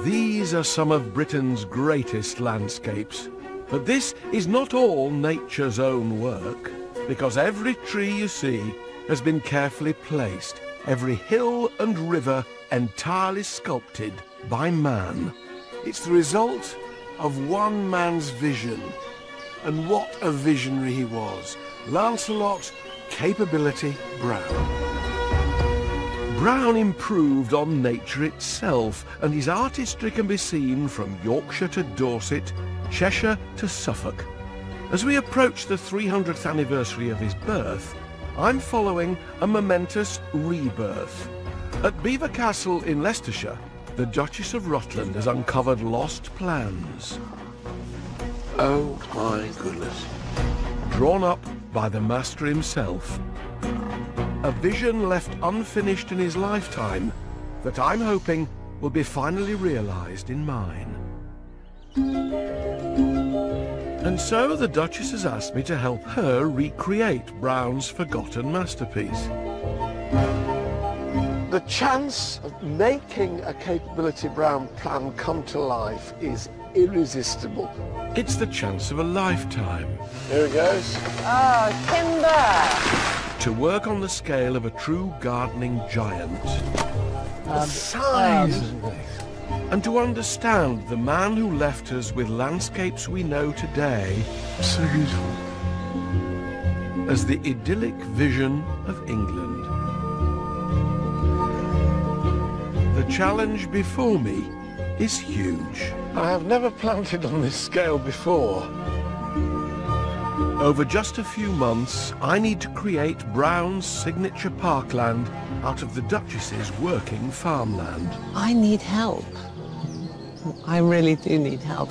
These are some of Britain's greatest landscapes. But this is not all nature's own work, because every tree you see has been carefully placed, every hill and river entirely sculpted by man. It's the result of one man's vision. And what a visionary he was. Lancelot Capability Brown. Brown improved on nature itself, and his artistry can be seen from Yorkshire to Dorset, Cheshire to Suffolk. As we approach the 300th anniversary of his birth, I'm following a momentous rebirth. At Belvoir Castle in Leicestershire, the Duchess of Rutland has uncovered lost plans. Oh my goodness. Drawn up by the master himself. A vision left unfinished in his lifetime that I'm hoping will be finally realized in mine. And so the Duchess has asked me to help her recreate Brown's forgotten masterpiece. The chance of making a Capability Brown plan come to life is irresistible. It's the chance of a lifetime. Here it goes. Oh, timber! To work on the scale of a true gardening giant. The size of this. And to understand the man who left us with landscapes we know today So beautiful. as the idyllic vision of England. The challenge before me is huge. I have never planted on this scale before. Over just a few months, I need to create Brown's signature parkland out of the Duchess's working farmland. I need help. I really do need help.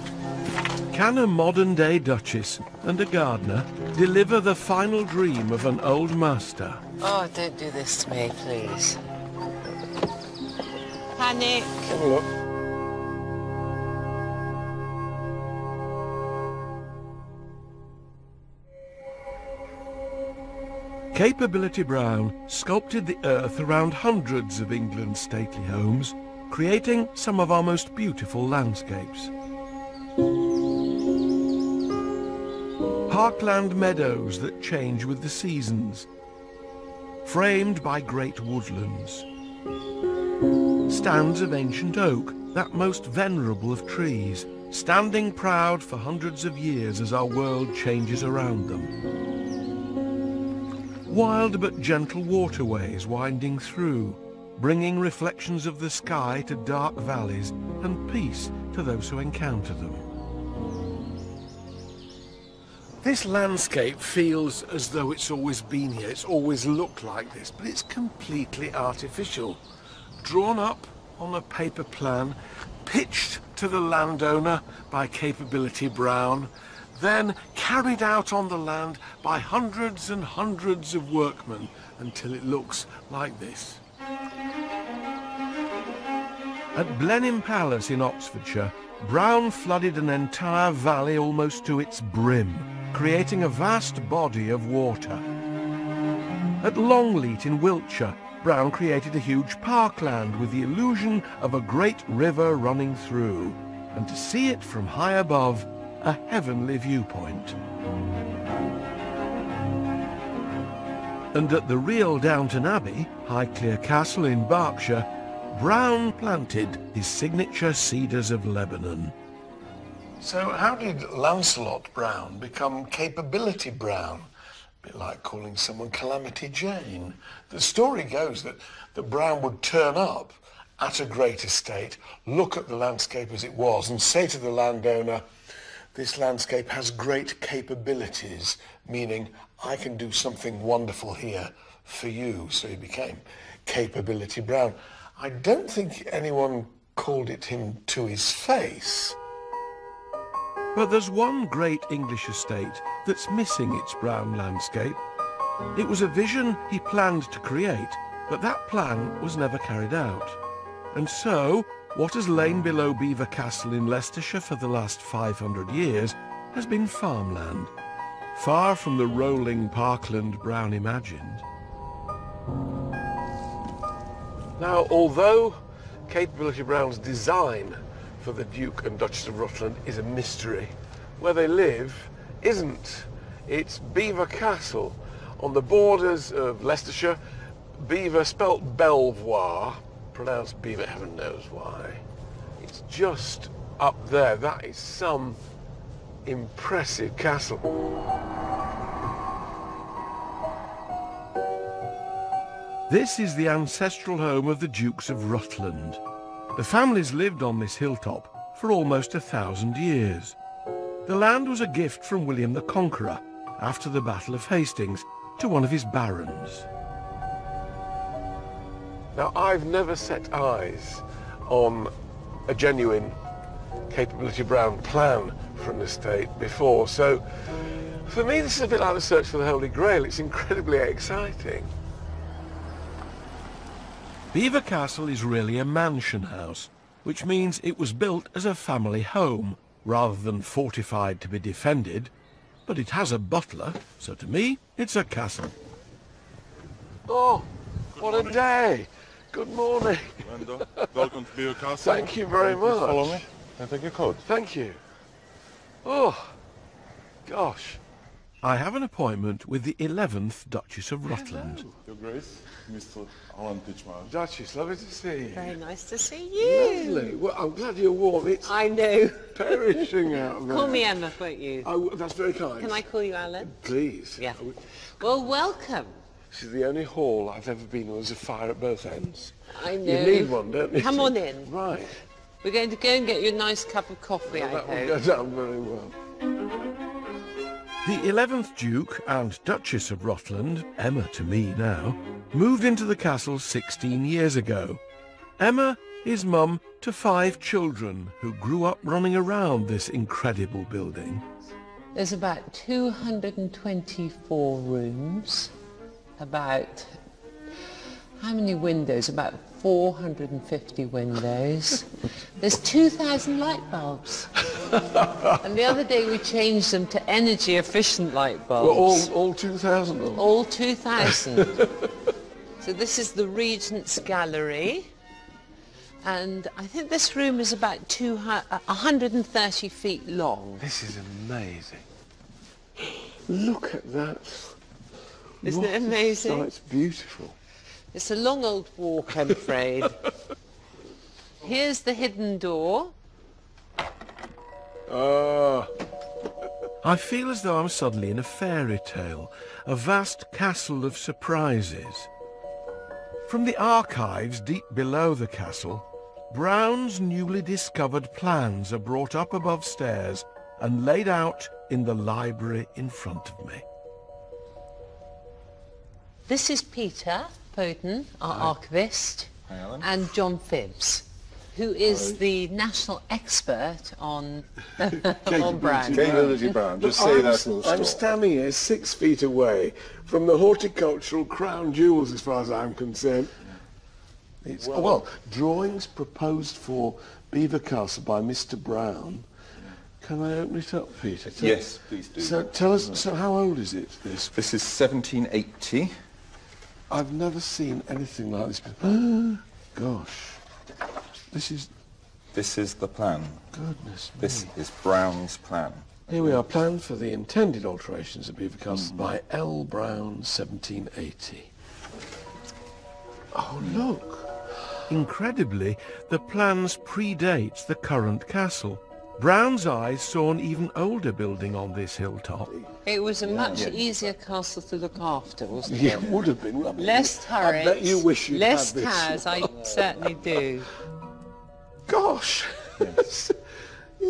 Can a modern-day Duchess and a gardener deliver the final dream of an old master? Oh, don't do this to me, please. Panic. Have a look. Capability Brown sculpted the earth around hundreds of England's stately homes, creating some of our most beautiful landscapes. Parkland meadows that change with the seasons, framed by great woodlands. Stands of ancient oak, that most venerable of trees, standing proud for hundreds of years as our world changes around them. Wild but gentle waterways winding through, bringing reflections of the sky to dark valleys and peace to those who encounter them. This landscape feels as though it's always been here, it's always looked like this, but it's completely artificial. Drawn up on a paper plan, pitched to the landowner by Capability Brown, then carried out on the land by hundreds and hundreds of workmen until it looks like this. At Blenheim Palace in Oxfordshire, Brown flooded an entire valley almost to its brim, creating a vast body of water. At Longleat in Wiltshire, Brown created a huge parkland with the illusion of a great river running through, and to see it from high above, a heavenly viewpoint. And at the real Downton Abbey, Highclere Castle in Berkshire, Brown planted his signature cedars of Lebanon. So how did Lancelot Brown become Capability Brown? A bit like calling someone Calamity Jane. The story goes that Brown would turn up at a great estate, look at the landscape as it was, and say to the landowner, "This landscape has great capabilities," meaning I can do something wonderful here for you. So he became Capability Brown. I don't think anyone called it him to his face. But there's one great English estate that's missing its Brown landscape. It was a vision he planned to create, but that plan was never carried out. And so, what has lain below Belvoir Castle in Leicestershire for the last 500 years has been farmland, far from the rolling parkland Brown imagined. Now, although Capability Brown's design for the Duke and Duchess of Rutland is a mystery. Where they live isn't. It's Belvoir Castle, on the borders of Leicestershire. Belvoir, spelt Belvoir, pronounced Beaver, heaven knows why. It's just up there. That is some impressive castle. This is the ancestral home of the Dukes of Rutland. The families lived on this hilltop for almost 1,000 years. The land was a gift from William the Conqueror after the Battle of Hastings to one of his barons. Now, I've never set eyes on a genuine Capability Brown plan for an estate before, so for me this is a bit like the search for the Holy Grail. It's incredibly exciting. Belvoir Castle is really a mansion house, which means it was built as a family home rather than fortified to be defended, but it has a butler, so to me it's a castle. Oh, what a day! Good morning. Lando, welcome to Belvoir Castle. Thank you very much. Follow me and take your coat. Thank you. Oh, gosh. I have an appointment with the 11th Duchess of Rutland. Hello. Your Grace, Mr. Alan Titchmarsh. Duchess, lovely to see you. Very nice to see you. Lovely. Well, I'm glad you're warm. It's I know. perishing out there. Call me Emma, won't you? Oh, that's very kind. Can I call you Alan? Please. Yeah. Well, welcome. This is the only hall I've ever been in where there's a fire at both ends. I know. You need one, don't you? Come on in. Right. We're going to go and get you a nice cup of coffee, Well, I that will hope. go down very well. The 11th Duke and Duchess of Rutland, Emma to me now, moved into the castle 16 years ago. Emma is mum to 5 children who grew up running around this incredible building. There's about 224 rooms, about, how many windows? About 450 windows. There's 2,000 light bulbs. And the other day we changed them to energy efficient light bulbs. Well, all 2,000 of them? All 2,000. So this is the Regent's Gallery. And I think this room is about 130 feet long. This is amazing. Look at that. Isn't it amazing? Oh, it's beautiful. It's a long old walk, I'm afraid. Here's the hidden door. I feel as though I'm suddenly in a fairy tale, a vast castle of surprises. From the archives deep below the castle, Brown's newly discovered plans are brought up above stairs and laid out in the library in front of me. This is Peter Poden, our archivist, Hi, Alan. and John Phibbs, who is the national expert on, on Brown. Capability Brown, just say that little I'm story. standing here 6 feet away from the horticultural crown jewels as far as I'm concerned. It's, well, drawings proposed for Belvoir Castle by Mr. Brown. Can I open it up, Peter? Yes, please do. So tell us, so how old is it, this? This is 1780. I've never seen anything like this before. Gosh. This is, This is the plan. goodness me. This is Brown's plan. Here we are, planned for the intended alterations of Belvoir Castle by L. Brown, 1780. Oh, look. Incredibly, the plans predate the current castle. Brown's eyes saw an even older building on this hilltop. It was a much easier castle to look after, wasn't Yeah, it? it would have been. Lovely. Less turrets, I bet you wish you'd less had this. towers, I certainly do. Gosh. It's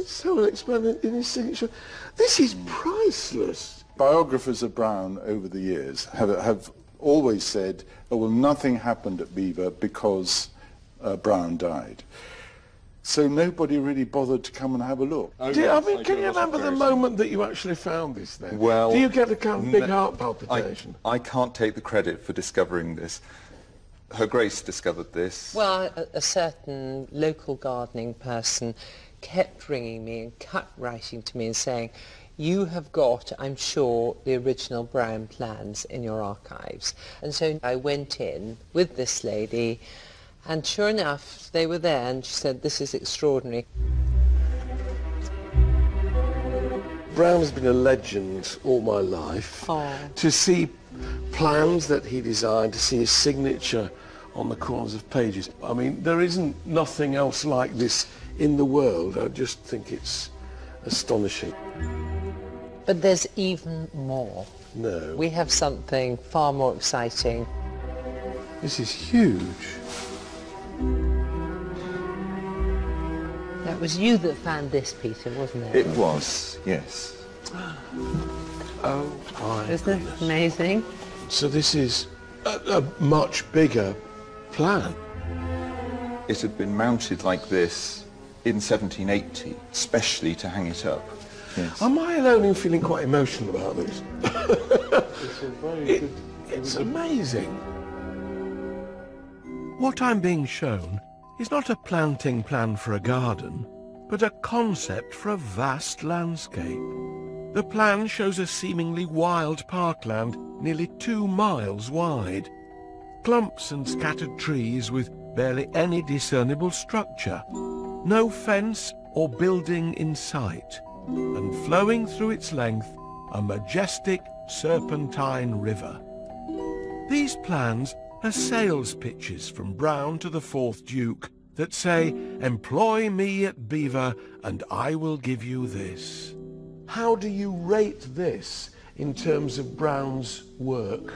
so unexplained in his signature. This is priceless. Biographers of Brown over the years have always said, oh, well, nothing happened at Belvoir because Brown died. So nobody really bothered to come and have a look. Can you remember the moment that you actually found this then? Well, do you get a kind of big heart palpitation? I can't take the credit for discovering this. Her Grace discovered this. Well, a certain local gardening person kept ringing me and kept writing to me and saying, you have got, I'm sure, the original Brown plans in your archives. And so I went in with this lady, and sure enough, they were there, and she said, this is extraordinary. Brown has been a legend all my life. Oh. To see plans that he designed, to see his signature on the corners of pages. I mean, there isn't nothing else like this in the world. I just think it's astonishing. But there's even more. No. We have something far more exciting. This is huge. That was you that found this, Peter, wasn't it? It was, yes. Oh my Isn't it goodness. amazing? So this is a much bigger plan. It had been mounted like this in 1780, specially to hang it up. Yes. Am I alone in feeling quite emotional about this? It's amazing. What I'm being shown is not a planting plan for a garden, but a concept for a vast landscape. The plan shows a seemingly wild parkland nearly 2 miles wide. Clumps and scattered trees with barely any discernible structure. No fence or building in sight. And flowing through its length, a majestic serpentine river. These plans are sales pitches from Brown to the 4th Duke that say, "Employ me at Belvoir and I will give you this." How do you rate this in terms of Brown's work?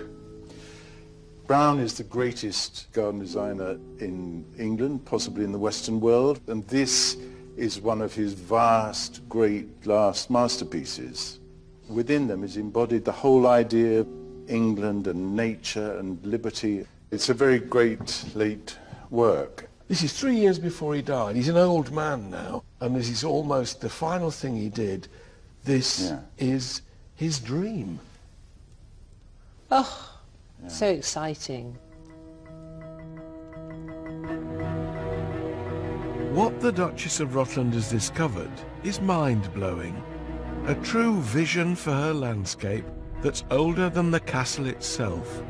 Brown is the greatest garden designer in England, possibly in the Western world, and this is one of his vast, great, last masterpieces. Within them is embodied the whole idea of England and nature and liberty. It's a very great late work. This is 3 years before he died. He's an old man now, and this is almost the final thing he did. This is his dream. Oh, so exciting. What the Duchess of Rutland has discovered is mind-blowing. A true vision for her landscape that's older than the castle itself.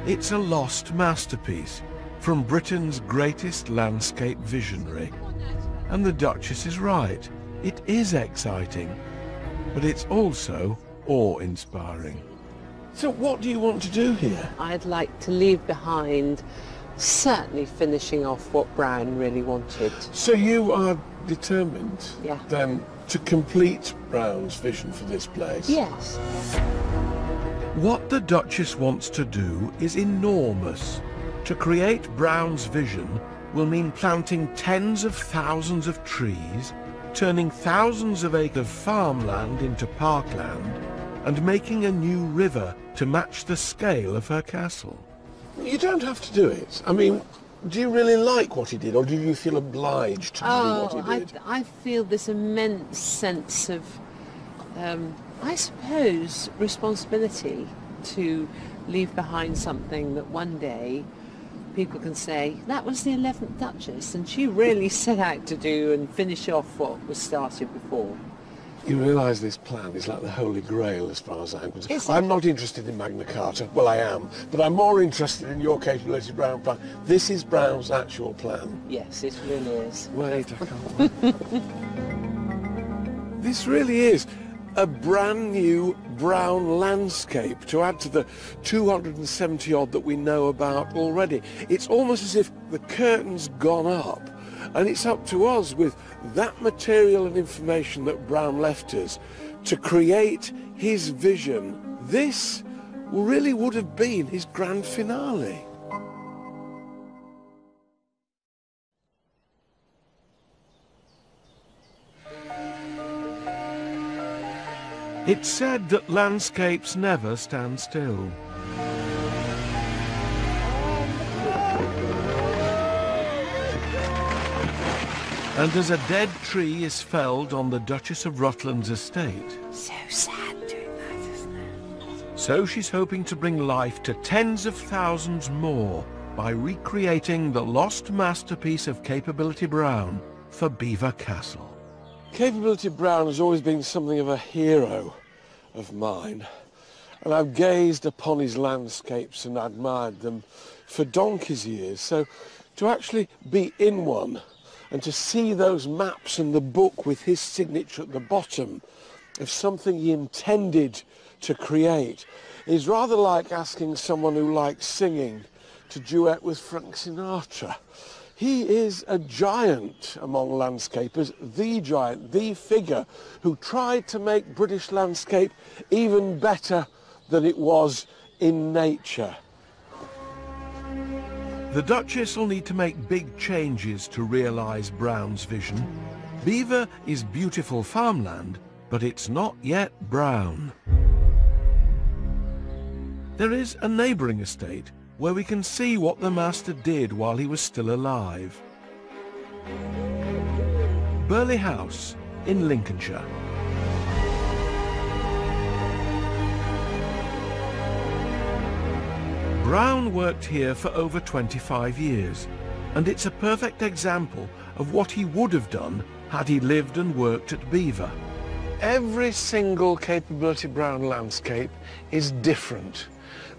It's a lost masterpiece from Britain's greatest landscape visionary. And the Duchess is right. It is exciting, but it's also awe-inspiring. So what do you want to do here? I'd like to leave behind, certainly finishing off what Brown really wanted. So you are determined Yeah. then to complete Brown's vision for this place? Yes. What the Duchess wants to do is enormous. To create Brown's vision will mean planting tens of thousands of trees, turning thousands of acres of farmland into parkland, and making a new river to match the scale of her castle. You don't have to do it. I mean, do you really like what he did, or do you feel obliged to do what he did? I feel this immense sense of, I suppose, responsibility to leave behind something that one day people can say, that was the 11th Duchess, and she really set out to do and finish off what was started before. You realise this plan is like the Holy Grail as far as I'm concerned. Is it? I'm not interested in Magna Carta. Well, I am. But I'm more interested in your capability Brown plan. This is Brown's actual plan. Yes, it really is. Wait, I can't wait. This really is a brand new Brown landscape to add to the 270 odd that we know about already. It's almost as if the curtain's gone up, and it's up to us with that material and information that Brown left us to create his vision. This really would have been his grand finale. It's said that landscapes never stand still. And as a dead tree is felled on the Duchess of Rutland's estate, So sad doing that, isn't it? so she's hoping to bring life to tens of thousands more by recreating the lost masterpiece of Capability Brown for Belvoir Castle. Capability Brown has always been something of a hero of mine, and I've gazed upon his landscapes and admired them for donkey's years. So to actually be in one and to see those maps and the book with his signature at the bottom, of something he intended to create is rather like asking someone who likes singing to duet with Frank Sinatra. He is a giant among landscapers, the giant, the figure who tried to make British landscape even better than it was in nature. The Duchess will need to make big changes to realise Brown's vision. Belvoir is beautiful farmland, but it's not yet brown. There is a neighbouring estate where we can see what the master did while he was still alive. Burley House in Lincolnshire. Brown worked here for over 25 years, and it's a perfect example of what he would have done had he lived and worked at Belvoir. Every single Capability Brown landscape is different,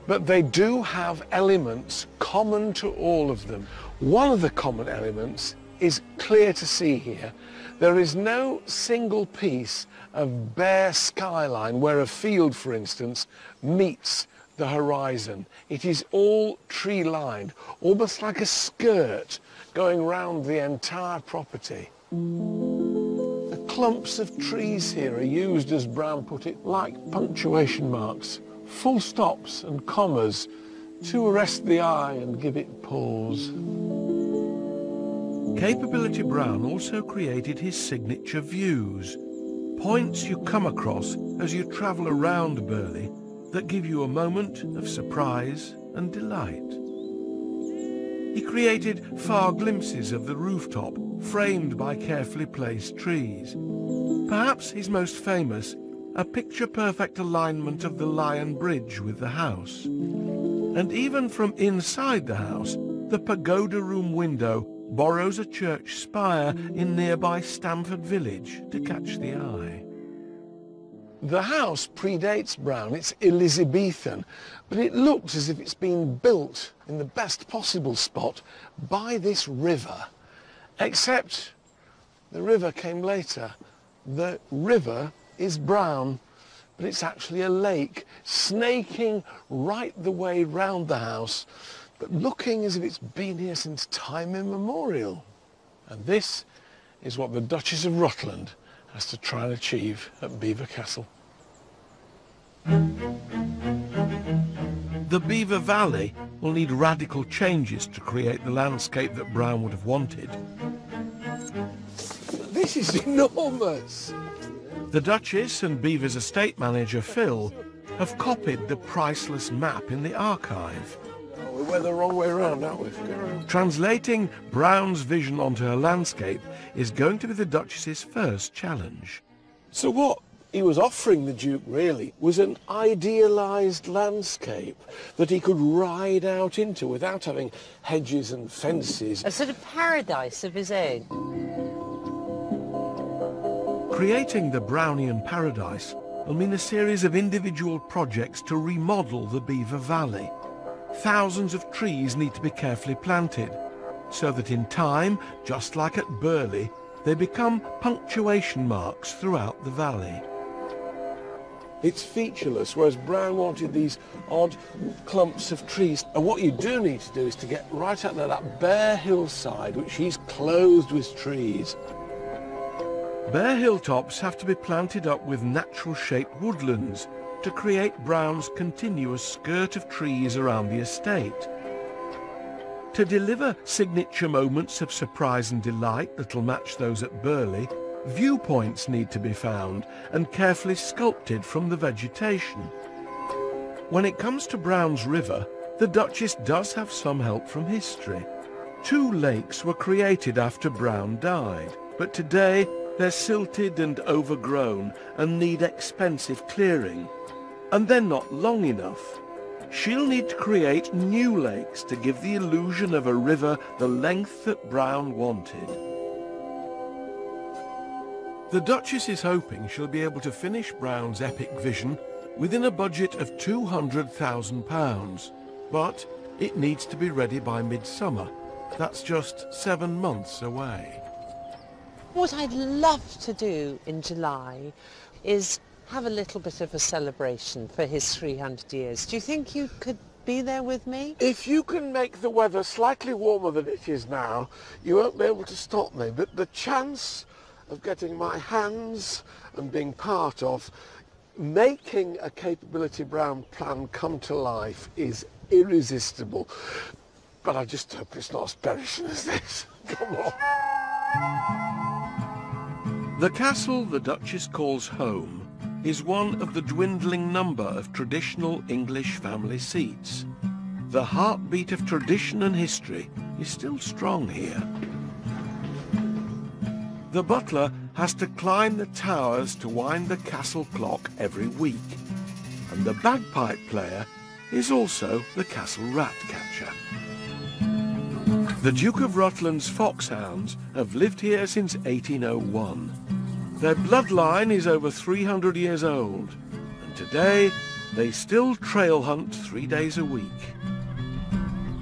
but they do have elements common to all of them. One of the common elements is clear to see here. There is no single piece of bare skyline where a field, for instance, meets the horizon. It is all tree-lined, almost like a skirt going round the entire property. The clumps of trees here are used, as Brown put it, like punctuation marks, full stops and commas to arrest the eye and give it pause. Capability Brown also created his signature views, points you come across as you travel around Burley that give you a moment of surprise and delight. He created far glimpses of the rooftop, framed by carefully placed trees. Perhaps his most famous, a picture-perfect alignment of the Lion Bridge with the house. And even from inside the house, the pagoda room window borrows a church spire in nearby Stamford Village to catch the eye. The house predates Brown, it's Elizabethan, but it looks as if it's been built in the best possible spot by this river. Except the river came later. The river is Brown, but it's actually a lake snaking right the way round the house, but looking as if it's been here since time immemorial. And this is what the Duchess of Rutland has to try and achieve at Belvoir Castle. The Belvoir Valley will need radical changes to create the landscape that Brown would have wanted. This is enormous! The Duchess and Belvoir's estate manager, Phil, have copied the priceless map in the archive. Oh, we went the wrong way around, aren't we? Translating Brown's vision onto her landscape is going to be the Duchess's first challenge. So what he was offering the Duke, really, was an idealised landscape that he could ride out into without having hedges and fences. A sort of paradise of his own. Creating the Brownian paradise will mean a series of individual projects to remodel the Belvoir Valley. Thousands of trees need to be carefully planted, so that in time, just like at Burley, they become punctuation marks throughout the valley. It's featureless, whereas Brown wanted these odd clumps of trees. And what you do need to do is to get right out there, that bare hillside, which he's clothed with trees. Bare hilltops have to be planted up with natural-shaped woodlands to create Brown's continuous skirt of trees around the estate. To deliver signature moments of surprise and delight that'll match those at Burley, viewpoints need to be found and carefully sculpted from the vegetation. When it comes to Brown's River, the Duchess does have some help from history. 2 lakes were created after Brown died, but today they're silted and overgrown and need expensive clearing. And they're not long enough. She'll need to create new lakes to give the illusion of a river the length that Brown wanted. The Duchess is hoping she'll be able to finish Brown's epic vision within a budget of £200,000, but it needs to be ready by midsummer. That's just 7 months away. What I'd love to do in July is have a little bit of a celebration for his 300 years. Do you think you could be there with me? If you can make the weather slightly warmer than it is now, you won't be able to stop me. But the chance of getting my hands and being part of making a Capability Brown plan come to life is irresistible. But I just hope it's not as perishing as this. Come on. The castle the Duchess calls home is one of the dwindling number of traditional English family seats. The heartbeat of tradition and history is still strong here. The butler has to climb the towers to wind the castle clock every week, and the bagpipe player is also the castle rat catcher. The Duke of Rutland's foxhounds have lived here since 1801. Their bloodline is over 300 years old, and today they still trail hunt 3 days a week.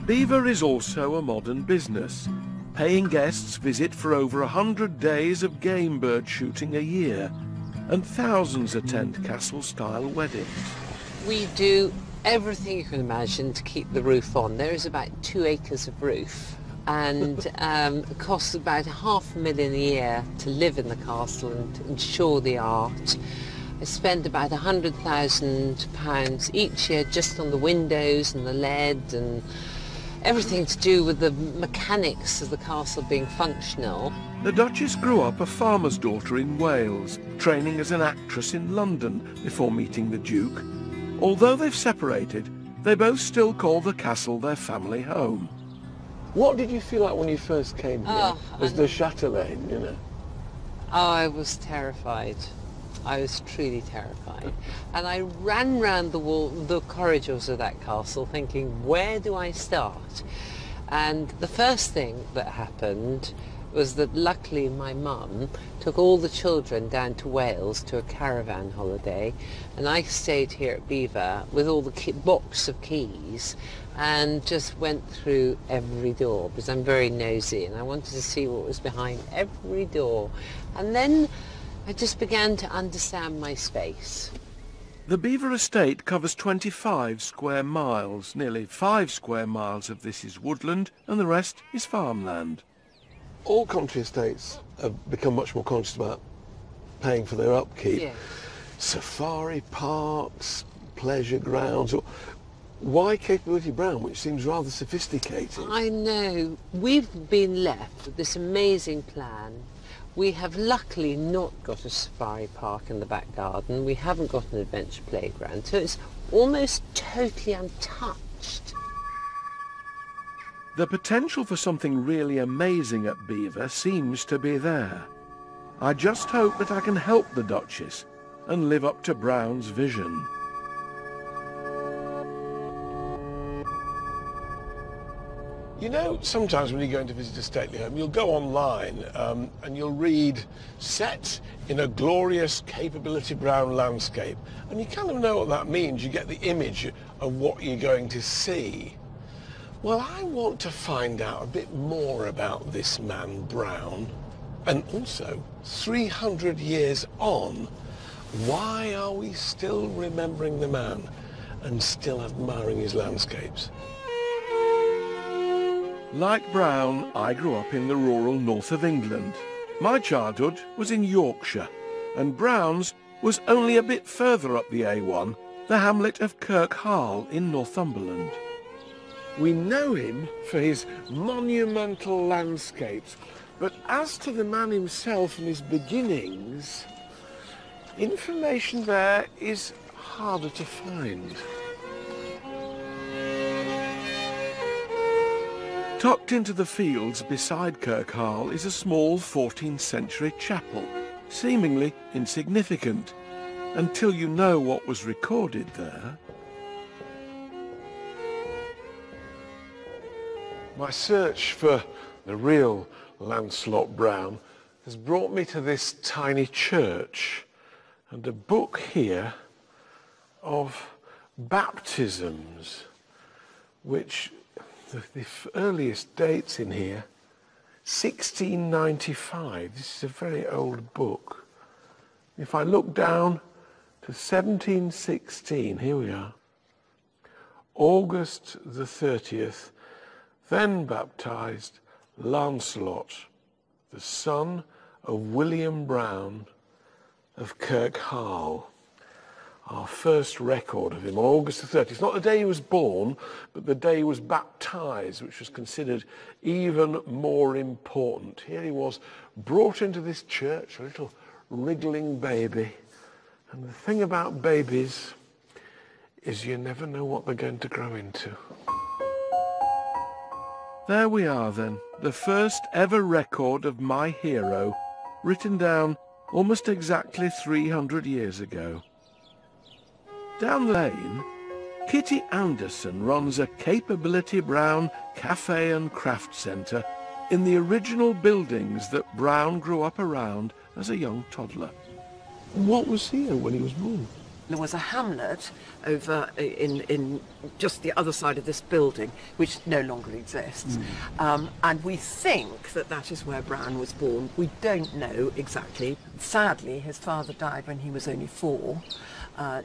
Belvoir is also a modern business. Paying guests visit for over 100 days of game bird shooting a year, and thousands attend castle-style weddings. We do everything you can imagine to keep the roof on. There is about 2 acres of roof, and it costs about $500,000 a year to live in the castle and to ensure the art. I spend about £100,000 each year just on the windows and the lead and everything to do with the mechanics of the castle being functional. The Duchess grew up a farmer's daughter in Wales, training as an actress in London before meeting the Duke. Although they've separated, they both still call the castle their family home. What did you feel like when you first came here? As the Chatelaine, you know? Oh, I was terrified. I was truly terrified. And I ran round the corridors of that castle thinking, where do I start? And the first thing that happened was that luckily my mum took all the children down to Wales to a caravan holiday, and I stayed here at Belvoir with all the box of keys and just went through every door because I'm very nosy and I wanted to see what was behind every door. And then I just began to understand my space. The Belvoir estate covers 25 square miles. Nearly 5 square miles of this is woodland and the rest is farmland. All country estates have become much more conscious about paying for their upkeep. Yeah. Safari parks, pleasure grounds. Why Capability Brown, which seems rather sophisticated? I know. We've been left with this amazing plan. We have luckily not got a safari park in the back garden. We haven't got an adventure playground, so it's almost totally untouched. The potential for something really amazing at Belvoir seems to be there. I just hope that I can help the Duchess and live up to Brown's vision. You know, sometimes when you're going to visit a stately home, you'll go online and you'll read set in a glorious Capability Brown landscape, and you kind of know what that means. You get the image of what you're going to see. Well, I want to find out a bit more about this man Brown, and also 300 years on, why are we still remembering the man and still admiring his landscapes? Like Brown, I grew up in the rural north of England. My childhood was in Yorkshire, and Brown's was only a bit further up the A1, the hamlet of Kirkharle in Northumberland. We know him for his monumental landscapes, but as to the man himself and his beginnings, information there is harder to find. Tucked into the fields beside Kirkharle is a small 14th century chapel, seemingly insignificant, until you know what was recorded there. My search for the real Lancelot Brown has brought me to this tiny church and a book here of baptisms, which the earliest dates in here, 1695. This is a very old book. If I look down to 1716. Here we are. August the 30th, then baptized Lancelot, the son of William Brown of Kirkharle. Our first record of him on August the 30th. It's not the day he was born, but the day he was baptized, which was considered even more important. Here he was, brought into this church, a little wriggling baby. And the thing about babies is you never know what they're going to grow into. There we are then, the first ever record of my hero, written down almost exactly 300 years ago. Down the lane, Kitty Anderson runs a Capability Brown cafe and craft centre in the original buildings that Brown grew up around as a young toddler. What was here when he was born? There was a hamlet over in just the other side of this building, which no longer exists. And we think that that is where Brown was born. We don't know exactly. Sadly, his father died when he was only 4,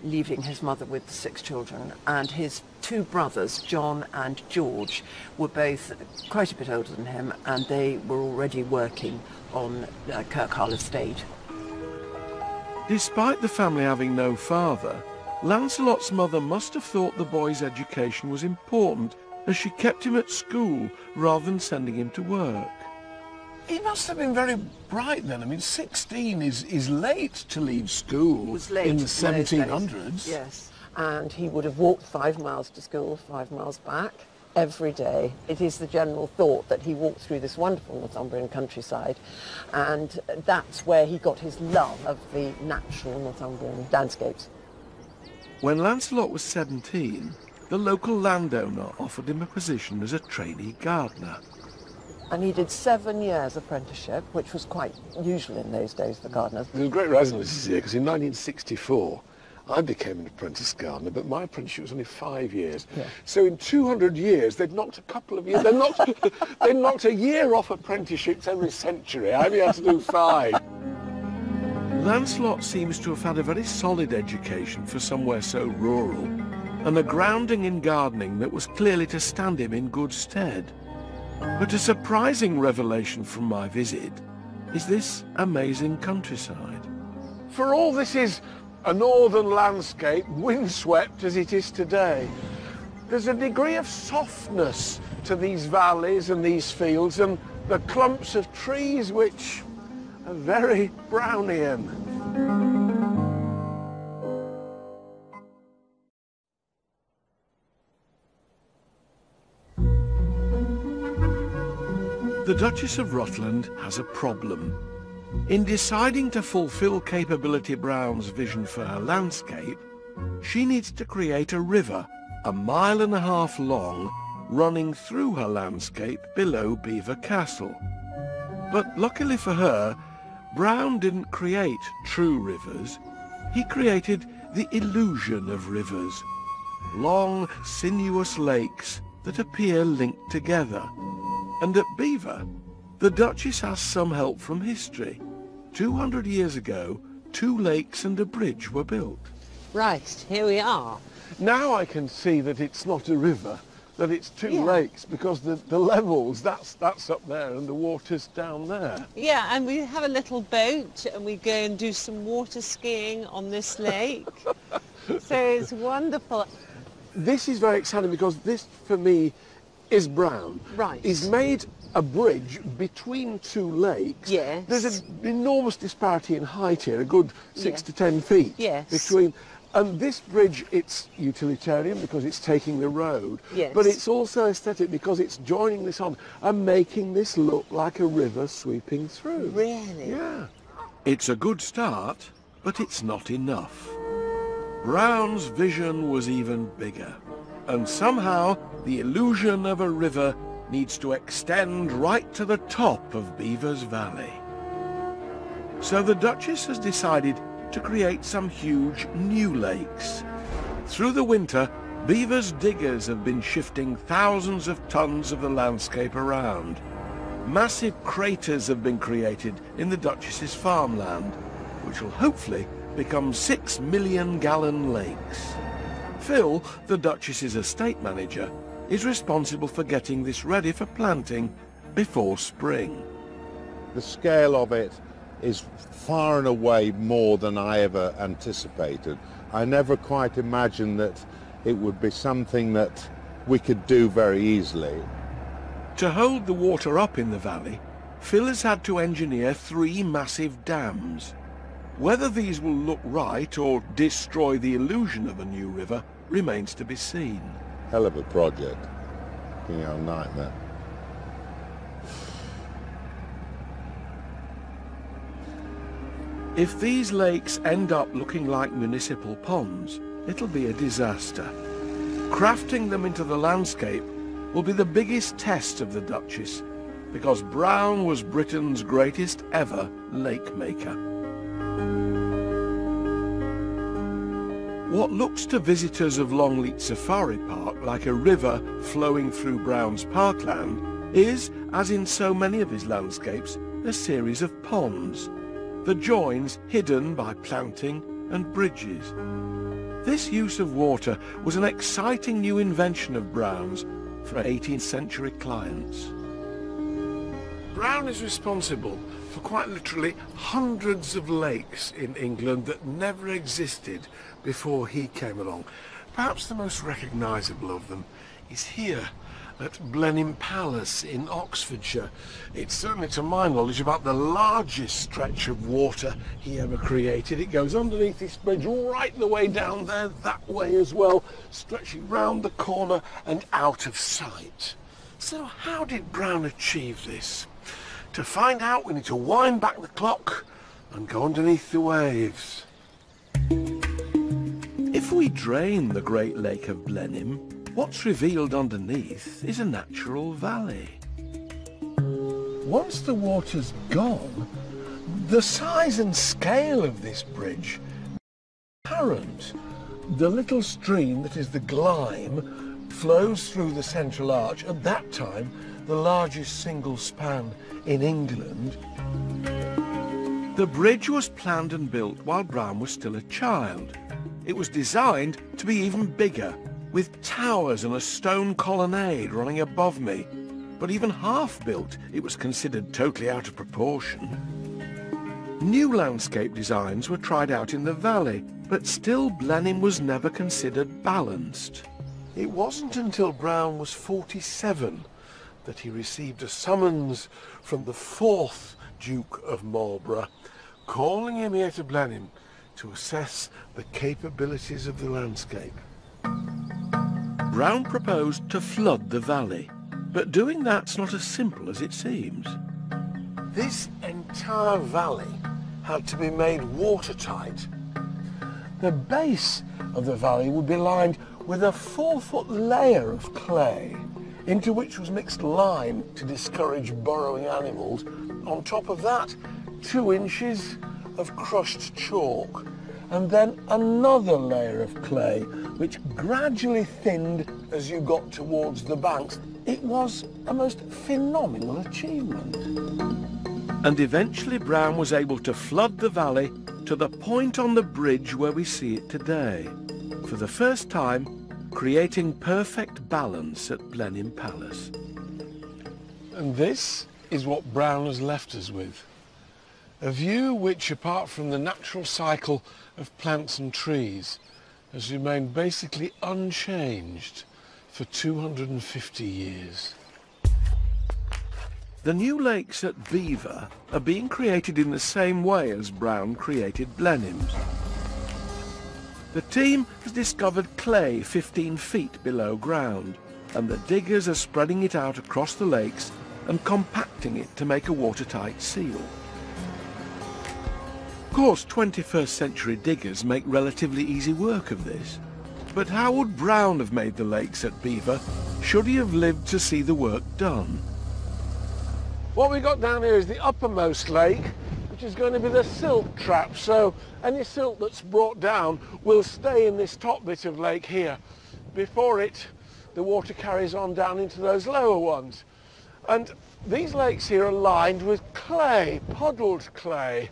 leaving his mother with 6 children. And his 2 brothers, John and George, were both quite a bit older than him, and they were already working on Kirkharle Estate. Despite the family having no father, Lancelot's mother must have thought the boy's education was important, as she kept him at school rather than sending him to work. He must have been very bright then. I mean, 16 is late to leave school. It was late in the in those days. 1700s. Yes, and he would have walked 5 miles to school, 5 miles back every day. It is the general thought that he walked through this wonderful Northumbrian countryside, and that's where he got his love of the natural Northumbrian landscapes. When Lancelot was 17, the local landowner offered him a position as a trainee gardener. And he did 7 years apprenticeship, which was quite usual in those days for gardeners. There's a great resonance here, because in 1964, I became an apprentice gardener, but my apprenticeship was only 5 years. Yeah. So in 200 years, they'd knocked a couple of years. They knocked a year off apprenticeships every century. I only had to do 5. Lancelot seems to have had a very solid education for somewhere so rural, and a grounding in gardening that was clearly to stand him in good stead. But a surprising revelation from my visit is this amazing countryside. For all this is a northern landscape, windswept as it is today, there's a degree of softness to these valleys and these fields and the clumps of trees which are very Brownian. The Duchess of Rutland has a problem. In deciding to fulfill Capability Brown's vision for her landscape, she needs to create a river 1.5 miles long running through her landscape below Belvoir Castle. But luckily for her, Brown didn't create true rivers. He created the illusion of rivers, long, sinuous lakes that appear linked together. And at Belvoir, the Duchess has some help from history. 200 years ago, 2 lakes and a bridge were built. Right, here we are. Now I can see that it's not a river, that it's 2 lakes, because the levels, that's up there and the water's down there. Yeah, and we have a little boat and we go and do some water skiing on this lake. So it's wonderful. This is very exciting because this, for me, is Brown. Right. He's made a bridge between 2 lakes. Yes. There's an enormous disparity in height here, a good 6 to 10 feet. Yes. Between, and this bridge, it's utilitarian because it's taking the road. Yes. But it's also aesthetic because it's joining this on and making this look like a river sweeping through. Really? Yeah. It's a good start, but it's not enough. Brown's vision was even bigger, and somehow the illusion of a river needs to extend right to the top of Beaver's Valley. So the Duchess has decided to create some huge new lakes. Through the winter, Beaver's diggers have been shifting thousands of tons of the landscape around. Massive craters have been created in the Duchess's farmland, which will hopefully become 6 million-gallon lakes. Phil, the Duchess's estate manager, is responsible for getting this ready for planting before spring. The scale of it is far and away more than I ever anticipated. I never quite imagined that it would be something that we could do very easily. To hold the water up in the valley, Phil has had to engineer 3 massive dams. Whether these will look right or destroy the illusion of a new river remains to be seen. Hell of a project. You know, nightmare. If these lakes end up looking like municipal ponds, it'll be a disaster. Crafting them into the landscape will be the biggest test of the Duchess, because Brown was Britain's greatest ever lake maker. What looks to visitors of Longleat Safari Park like a river flowing through Brown's parkland is, as in so many of his landscapes, a series of ponds, the joins hidden by planting and bridges. This use of water was an exciting new invention of Brown's for 18th century clients. Brown is responsible for quite literally hundreds of lakes in England that never existed before he came along. Perhaps the most recognisable of them is here at Blenheim Palace in Oxfordshire. It's certainly, to my knowledge, about the largest stretch of water he ever created. It goes underneath this bridge right the way down there, that way as well, stretching round the corner and out of sight. So how did Brown achieve this? To find out, we need to wind back the clock and go underneath the waves. If we drain the Great Lake of Blenheim, what's revealed underneath is a natural valley. Once the water's gone, the size and scale of this bridge is apparent. The little stream that is the Glyme flows through the central arch, at that time the largest single span in England. The bridge was planned and built while Brown was still a child. It was designed to be even bigger, with towers and a stone colonnade running above me. But even half-built, it was considered totally out of proportion. New landscape designs were tried out in the valley, but still Blenheim was never considered balanced. It wasn't until Brown was 47 that he received a summons from the 4th Duke of Marlborough, calling him here to Blenheim to assess the capabilities of the landscape. Brown proposed to flood the valley, but doing that's not as simple as it seems. This entire valley had to be made watertight. The base of the valley would be lined with a 4-foot layer of clay, into which was mixed lime to discourage burrowing animals. On top of that, 2 inches of crushed chalk, and then another layer of clay, which gradually thinned as you got towards the banks. It was a most phenomenal achievement. And eventually Brown was able to flood the valley to the point on the bridge where we see it today, for the first time creating perfect balance at Blenheim Palace. And this is what Brown has left us with. A view which, apart from the natural cycle of plants and trees, has remained basically unchanged for 250 years. The new lakes at Belvoir are being created in the same way as Brown created Blenheim's. The team has discovered clay 15 feet below ground, and the diggers are spreading it out across the lakes and compacting it to make a watertight seal. Of course, 21st century diggers make relatively easy work of this. But how would Brown have made the lakes at Belvoir should he have lived to see the work done? What we've got down here is the uppermost lake, which is going to be the silt trap. So any silt that's brought down will stay in this top bit of lake here. Before it, the water carries on down into those lower ones. And these lakes here are lined with clay, puddled clay,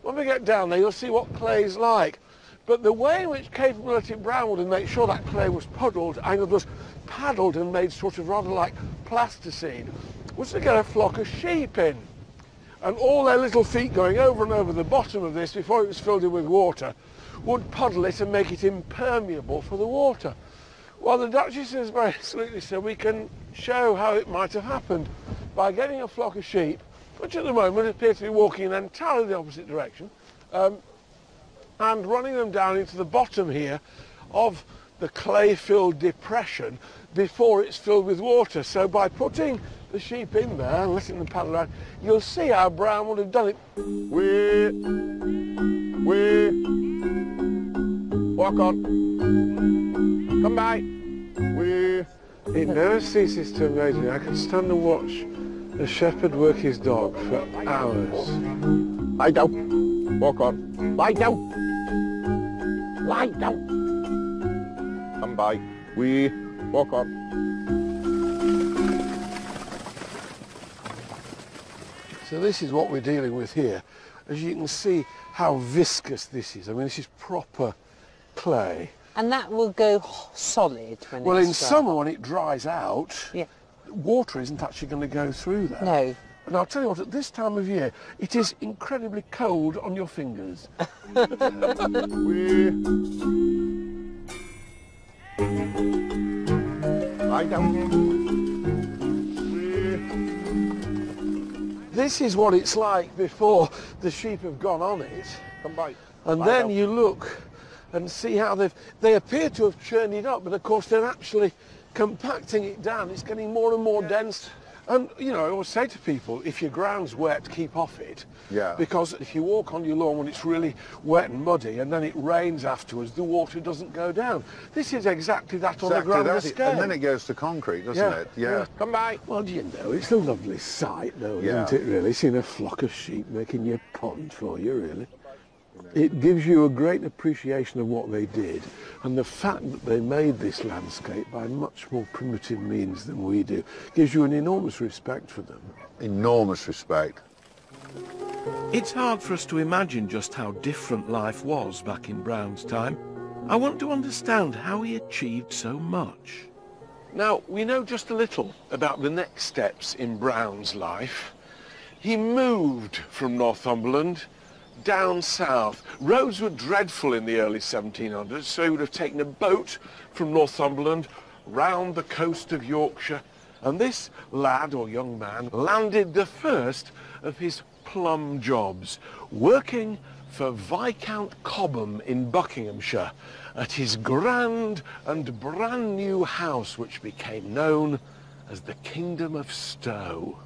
when we get down there, you'll see what clay's like. But the way in which Capability Brown would make sure that clay was puddled and it was paddled and made sort of rather like plasticine was to get a flock of sheep in. And all their little feet going over and over the bottom of this before it was filled in with water would puddle it and make it impermeable for the water. Well, the Duchess has very sweetly said we can show how it might have happened by getting a flock of sheep, which at the moment appear to be walking in entirely the opposite direction, and running them down into the bottom here of the clay-filled depression before it's filled with water. So by putting the sheep in there and letting them paddle around, you'll see how Brown would have done it. Walk on. Come by. It never ceases to amaze me. I can stand and watch a shepherd work his dog for hours. Lie down. Walk on. Lie down. Lie down. Come by. Walk on. So this is what we're dealing with here. As you can see how viscous this is. I mean, this is proper clay. And that will go solid when well, it's in dry. summer when it dries out, Yeah. water isn't actually going to go through there. No. And I'll tell you what, at this time of year, it is incredibly cold on your fingers. Lie down. This is what it's like before the sheep have gone on it. Come by. And Lie then down. you look and see how they appear to have churned it up, but of course they're actually compacting it down. It's getting more and more dense. And, you know, I always say to people, if your ground's wet, keep off it. Yeah. Because if you walk on your lawn when it's really wet and muddy and then it rains afterwards, the water doesn't go down. This is exactly that on the grand scale. And then it goes to concrete, doesn't it? Yeah. Come by. Well, do you know, it's a lovely sight, though, isn't it, really? Seeing a flock of sheep making your pond for you, really. It gives you a great appreciation of what they did, and the fact that they made this landscape by much more primitive means than we do gives you an enormous respect for them. Enormous respect. It's hard for us to imagine just how different life was back in Brown's time. I want to understand how he achieved so much. Now, we know just a little about the next steps in Brown's life. He moved from Northumberland down south. Roads were dreadful in the early 1700s, so he would have taken a boat from Northumberland round the coast of Yorkshire, and this lad or young man landed the first of his plum jobs, working for Viscount Cobham in Buckinghamshire at his grand and brand new house, which became known as the Kingdom of Stowe.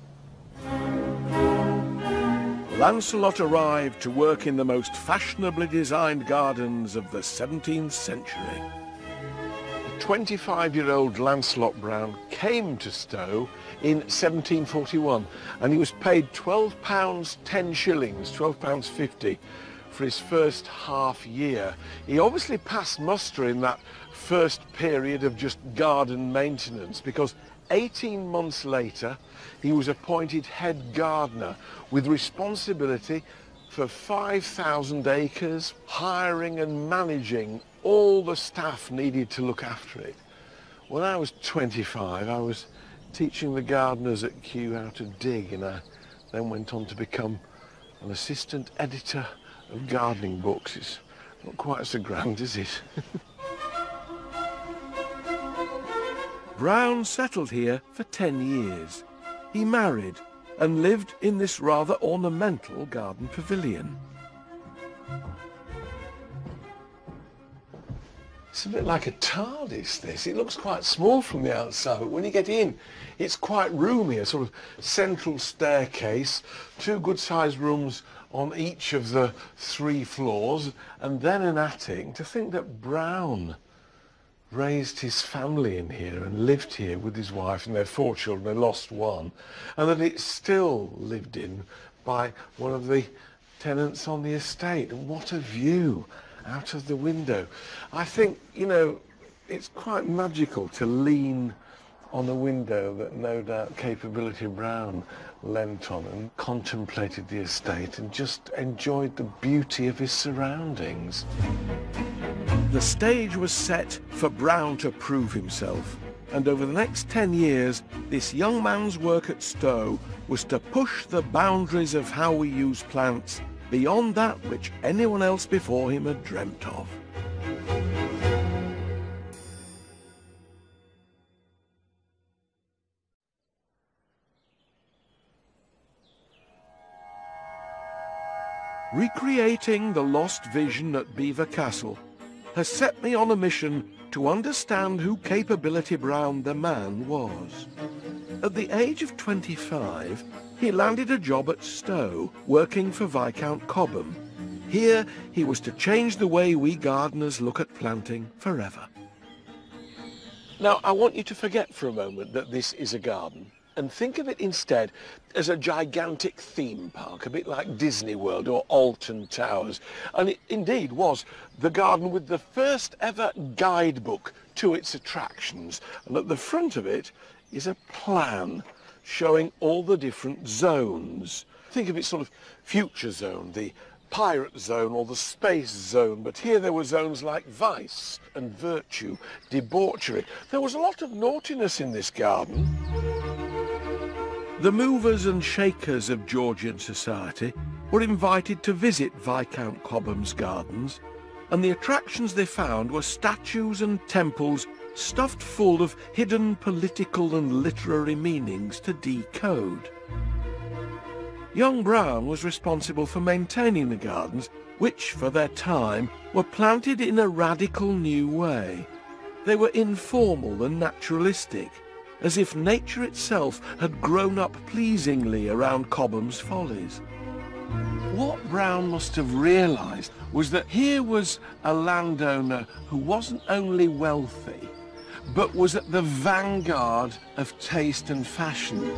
Lancelot arrived to work in the most fashionably designed gardens of the 17th century. The 25-year-old Lancelot Brown came to Stowe in 1741, and he was paid £12 10 shillings, £12.50 for his first half year. He obviously passed muster in that first period of just garden maintenance, because 18 months later he was appointed head gardener with responsibility for 5,000 acres, hiring and managing all the staff needed to look after it. When I was 25, I was teaching the gardeners at Kew how to dig, and I then went on to become an assistant editor of gardening books. It's not quite so grand, is it? Brown settled here for 10 years. He married and lived in this rather ornamental garden pavilion. It's a bit like a TARDIS, this. It looks quite small from the outside, but when you get in, it's quite roomy, a sort of central staircase, 2 good-sized rooms on each of the 3 floors, and then an attic. To think that Brown raised his family in here and lived here with his wife and their 4 children, they lost 1, and that it's still lived in by one of the tenants on the estate. And what a view out of the window. I think, you know, it's quite magical to lean on a window that no doubt Capability Brown leant on and contemplated the estate and just enjoyed the beauty of his surroundings. The stage was set for Brown to prove himself, and over the next 10 years, this young man's work at Stowe was to push the boundaries of how we use plants beyond that which anyone else before him had dreamt of. Recreating the lost vision at Belvoir Castle has set me on a mission to understand who Capability Brown the man was. At the age of 25, he landed a job at Stowe, working for Viscount Cobham. Here, he was to change the way we gardeners look at planting forever. Now, I want you to forget for a moment that this is a garden and think of it instead as a gigantic theme park, a bit like Disney World or Alton Towers. And it indeed was the garden with the first ever guidebook to its attractions. And at the front of it is a plan showing all the different zones. Think of it sort of future zone, the pirate zone or the space zone, but here there were zones like vice and virtue, debauchery. There was a lot of naughtiness in this garden. The movers and shakers of Georgian society were invited to visit Viscount Cobham's gardens, and the attractions they found were statues and temples stuffed full of hidden political and literary meanings to decode. Young Brown was responsible for maintaining the gardens, which, for their time, were planted in a radical new way. They were informal and naturalistic, as if nature itself had grown up pleasingly around Cobham's follies. What Brown must have realised was that here was a landowner who wasn't only wealthy, but was at the vanguard of taste and fashion.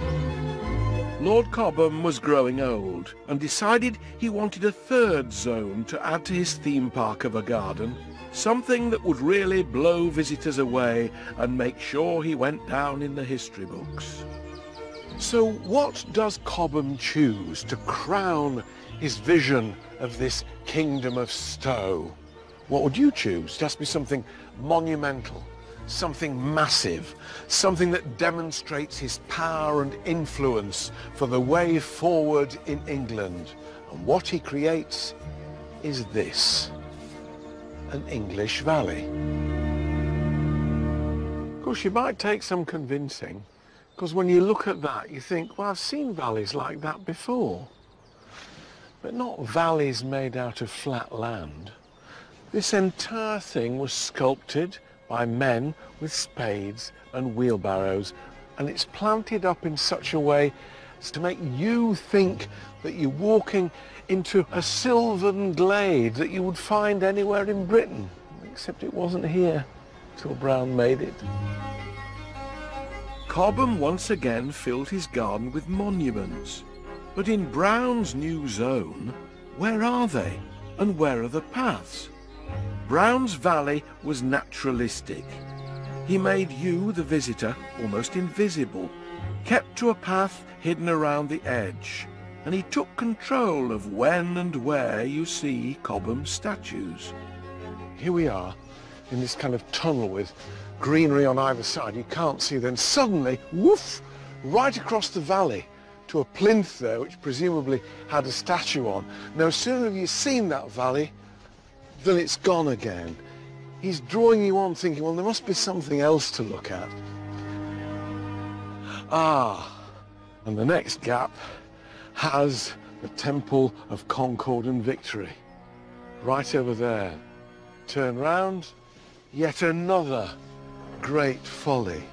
Lord Cobham was growing old and decided he wanted a third zone to add to his theme park of a garden, something that would really blow visitors away and make sure he went down in the history books. So what does Cobham choose to crown his vision of this kingdom of Stowe? What would you choose? Just be something monumental, something massive, something that demonstrates his power and influence for the way forward in England. And what he creates is this: an English valley. Of course, you might take some convincing, because when you look at that, you think, well, I've seen valleys like that before. But not valleys made out of flat land. This entire thing was sculpted by men with spades and wheelbarrows, and it's planted up in such a way as to make you think that you're walking into a sylvan glade that you would find anywhere in Britain, except it wasn't here till Brown made it. Cobham once again filled his garden with monuments, but in Brown's new zone, where are they, and where are the paths? Brown's valley was naturalistic. He made you, the visitor, almost invisible, kept to a path hidden around the edge, and he took control of when and where you see Cobham's statues. Here we are in this kind of tunnel with greenery on either side. You can't see, then suddenly, woof, right across the valley to a plinth there, which presumably had a statue on. No sooner have you seen that valley, then it's gone again. He's drawing you on thinking, well, there must be something else to look at. Ah, and the next gap has the Temple of Concord and Victory. Right over there. Turn round, yet another great folly.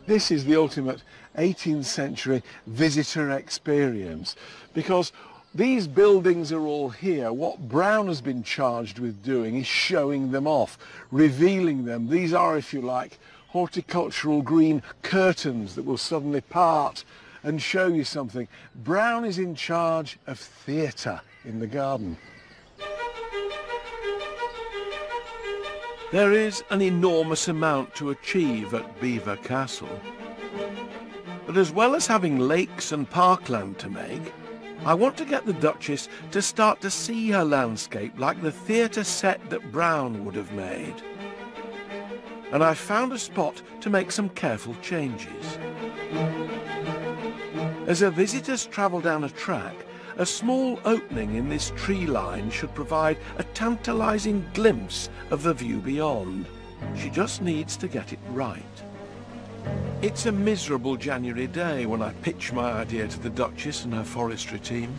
This is the ultimate 18th century visitor experience, because these buildings are all here. What Brown has been charged with doing is showing them off, revealing them. These are, if you like, horticultural green curtains that will suddenly part and show you something. Brown is in charge of theatre in the garden. There is an enormous amount to achieve at Belvoir Castle. But as well as having lakes and parkland to make, I want to get the Duchess to start to see her landscape like the theatre set that Brown would have made. And I've found a spot to make some careful changes. As her visitors travel down a track, a small opening in this tree line should provide a tantalising glimpse of the view beyond. She just needs to get it right. It's a miserable January day when I pitch my idea to the Duchess and her forestry team.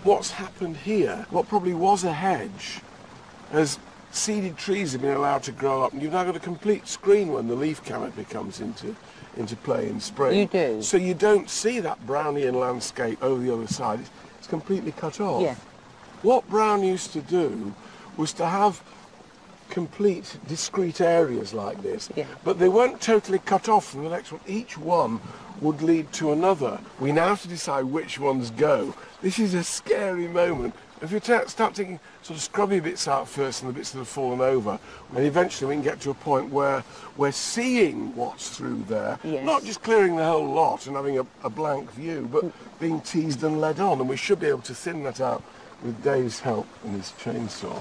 What's happened here, what probably was a hedge, as seeded trees have been allowed to grow up, and you've now got a complete screen when the leaf canopy comes into play in spring. You do. So you don't see that Brownian landscape over the other side. It's completely cut off. Yeah. What Brown used to do was to have complete discrete areas like this, Yeah. but they weren't totally cut off from the next one. Each one would lead to another. We now have to decide which ones go. This is a scary moment. If you start taking sort of scrubby bits out first and the bits that have fallen over, and eventually we can get to a point where we're seeing what's through there, Yes. not just clearing the whole lot and having a blank view, but being teased and led on, and we should be able to thin that out with Dave's help and his chainsaw.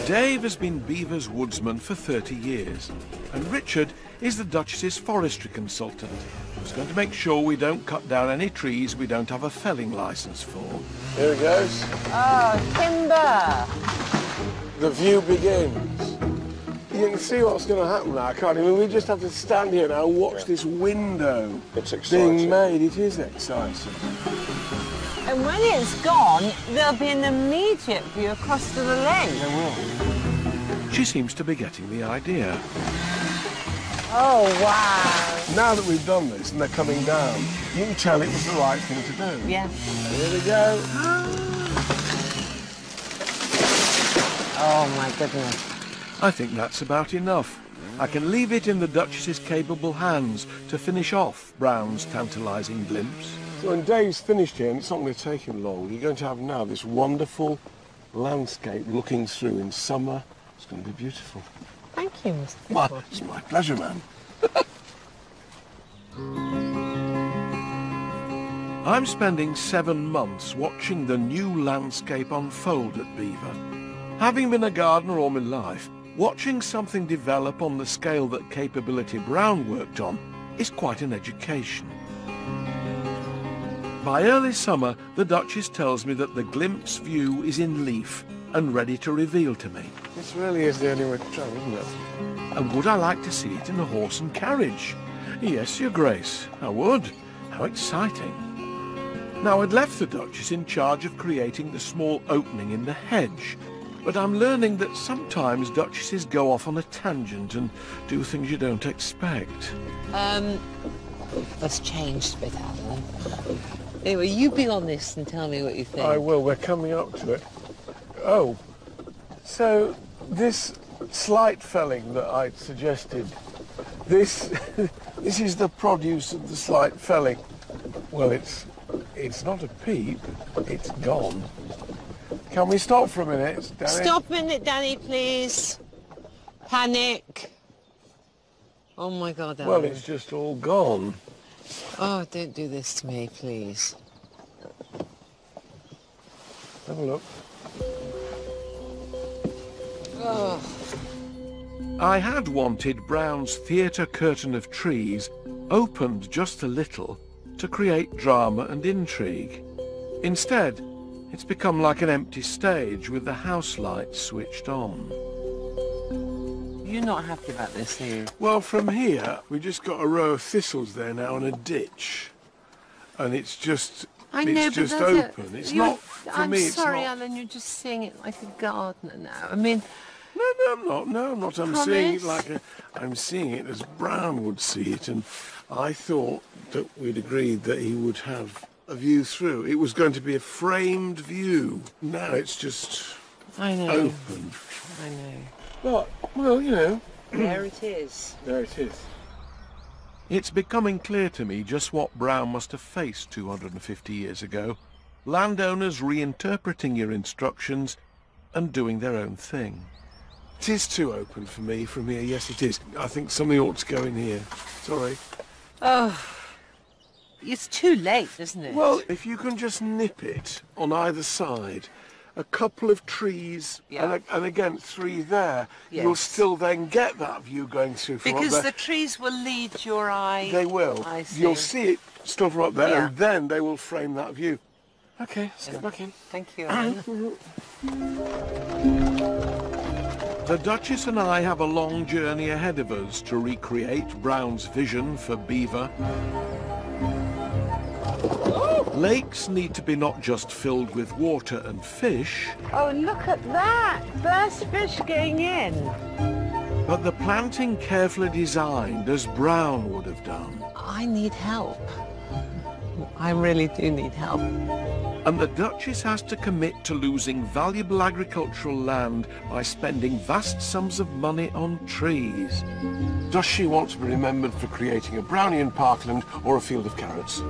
Dave has been Belvoir's woodsman for 30 years, and Richard is the Duchess's forestry consultant, who's going to make sure we don't cut down any trees we don't have a felling licence for. Here it goes. Oh, timber! The view begins. You can see what's going to happen now, can't you? I mean, we just have to stand here now and watch this window being made. It is exciting. And when it's gone, there'll be an immediate view across to the lake. There will. She seems to be getting the idea. Oh, wow. Now that we've done this and they're coming down, you can tell it was the right thing to do. Yeah. Here we go. Oh, my goodness. I think that's about enough. I can leave it in the Duchess's capable hands to finish off Brown's tantalising glimpse. So when Dave's finished here, and it's not going to take him long, you're going to have now this wonderful landscape looking through in summer. It's going to be beautiful. Thank you, Mr. Well, it's my pleasure, man. I'm spending 7 months watching the new landscape unfold at Belvoir. Having been a gardener all my life, watching something develop on the scale that Capability Brown worked on is quite an education. By early summer, the Duchess tells me that the glimpse view is in leaf and ready to reveal to me. This really is the only way to travel, isn't it? And would I like to see it in a horse and carriage? Yes, Your Grace, I would. How exciting. Now, I'd left the Duchess in charge of creating the small opening in the hedge, but I'm learning that sometimes Duchesses go off on a tangent and do things you don't expect. That's changed a bit, Alan. Anyway, you be on this and tell me what you think. I will. We're coming up to it. Oh, so this slight felling that I suggested, this is the produce of the slight felling. Well, it's not a peep, it's gone. Can we stop for a minute, Danny? Stop a minute, Danny, please. Panic. Oh my God, Alan. Well, it's just all gone. Oh, don't do this to me, please. Have a look. Oh. I had wanted Brown's theatre curtain of trees opened just a little to create drama and intrigue. Instead, it's become like an empty stage with the house lights switched on. You're not happy about this, are you? Well, from here, we just got a row of thistles there now and a ditch. And it's just, it's just open. It's not, for me, it's not. I'm sorry, Alan, you're just seeing it like a gardener now. I mean... No, I'm not. No, I'm not. I'm seeing it like I'm seeing it as Brown would see it. And I thought that we'd agreed that he would have a view through. It was going to be a framed view. Now it's just I know. open. I know. But, well, you know. There it is. There it is. It's becoming clear to me just what Brown must have faced 250 years ago. Landowners reinterpreting your instructions and doing their own thing. It is too open for me from here, yes it is. I think something ought to go in here. Sorry. Oh, it's too late, isn't it? Well, if you can just nip it on either side, a couple of trees, Yeah. and again 3 there, Yes. you'll still then get that view going through from because up the there. trees will lead your eye. They will. I see. You'll see it still from up there, Yeah. and then they will frame that view. Okay, let's get back in. Thank you. The Duchess and I have a long journey ahead of us to recreate Brown's vision for beaver. Lakes need to be not just filled with water and fish, Oh, look at that. There's fish going in. but the planting carefully designed as Brown would have done. I need help. I really do need help. And the Duchess has to commit to losing valuable agricultural land by spending vast sums of money on trees. Does she want to be remembered for creating a Brownian parkland or a field of carrots?